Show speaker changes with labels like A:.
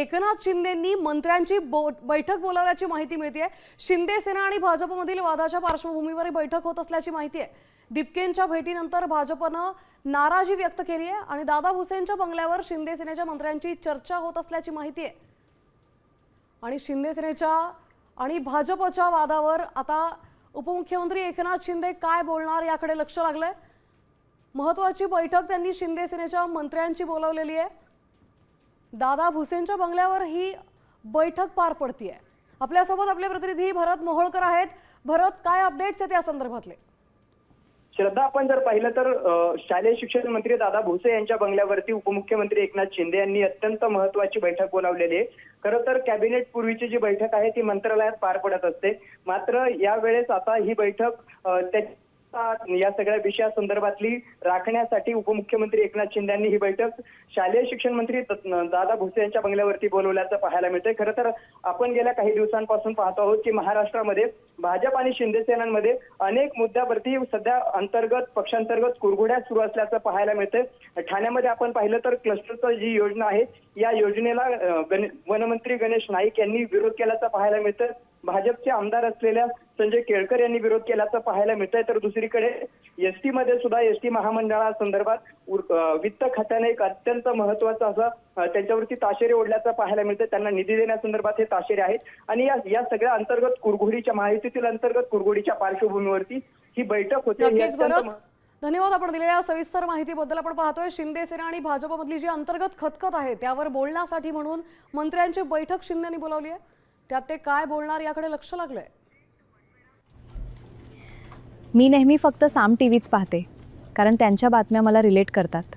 A: एकनाथ शिंदेंनी मंत्र्यांची बैठक बोलावल्याची माहिती मिळते। शिंदे सेना आणि भाजपमधील वादाच्या पार्श्वभूमीवर ही बैठक होत असल्याची माहिती आहे। दीपकेंच्या भेटीनंतर भाजपनं नाराजी व्यक्त केली आहे आणि दादा भुसेंच्या बंगल्यावर शिंदे सेनेच्या मंत्र्यांची चर्चा होत असल्याची माहिती आहे। आणि शिंदे सेनेच्या आणि भाजपच्या वादावर आता उपमुख्यमंत्री एकनाथ शिंदे काय बोलणार याकडे लक्ष लागलंय। महत्त्वाची बैठक त्यांनी शिंदे सेनेच्या मंत्र्यांची बोलावलेली आहे। दादा भुसेंच्या बंगल्यावर ही बैठक पार पडतीये। आपल्यासोबत आपले प्रतिनिधी भरत मोहोळकर आहेत। भरत, काय अपडेट्स आहेत या संदर्भातले?
B: श्रद्धा, आपण जर पाहिलं तर शालेय शिक्षण मंत्री दादा भुसे यांच्या बंगल्यावरती उपमुख्यमंत्री एकनाथ शिंदे यांनी अत्यंत महत्त्वाची बैठक बोलावलेली आहे। खरं तर कॅबिनेट पूर्वीची जी बैठक आहे ती मंत्रालयात पार पडत असते, मात्र यावेळेस आता ही बैठक या सगळ्या विषयासंदर्भातली राखण्यासाठी उपमुख्यमंत्री एकनाथ शिंदे यांनी ही बैठक शालेय शिक्षण मंत्री दादा भुसे यांच्या बंगल्यावरती बोलवल्याचं पाहायला मिळतंय। खरं तर आपण गेल्या काही दिवसांपासून पाहतो आहोत की महाराष्ट्रामध्ये भाजप आणि शिंदे सेनांमध्ये अनेक मुद्द्यावरती सध्या पक्षांतर्गत कुरघोड्या सुरू असल्याचं पाहायला मिळतंय। ठाण्यामध्ये आपण पाहिलं तर क्लस्टरची जी योजना आहे या योजनेला वनमंत्री गणेश नाईक यांनी विरोध केल्याचं पाहायला मिळतं। भाजपचे आमदार असलेल्या संजय केळकर यांनी विरोध केल्याचं पाहायला मिळतंय। तर दुसरीकडे एसटी मध्ये सुद्धा एसटी महामंडळासंदर्भात वित्त खात्याने एक अत्यंत महत्त्वाचा असा त्यांच्यावरती ताशेरे ओढल्याचं पाहायला मिळतं। त्यांना निधी देण्यासंदर्भात हे ताशेरे आहेत आणि या सगळ्या अंतर्गत कुरघोडीच्या महायुतीतील अंतर्गत कुरघोडीच्या पार्श्वभूमीवरती ही बैठक होते।
A: धन्यवाद आपण दिलेल्या सविस्तर माहितीबद्दल। आपण पाहतोय शिंदे सेना आणि भाजपमधली जी अंतर्गत खतखत आहे त्यावर बोलण्यासाठी म्हणून मंत्र्यांची बैठक शिंदेंनी बोलावली आहे। त्यात ते काय बोलणार याकडे लक्ष लागलंय।
C: मी नेहमी फक्त साम टीव्हीच पाहते, कारण त्यांच्या बातम्या मला रिलेट करतात।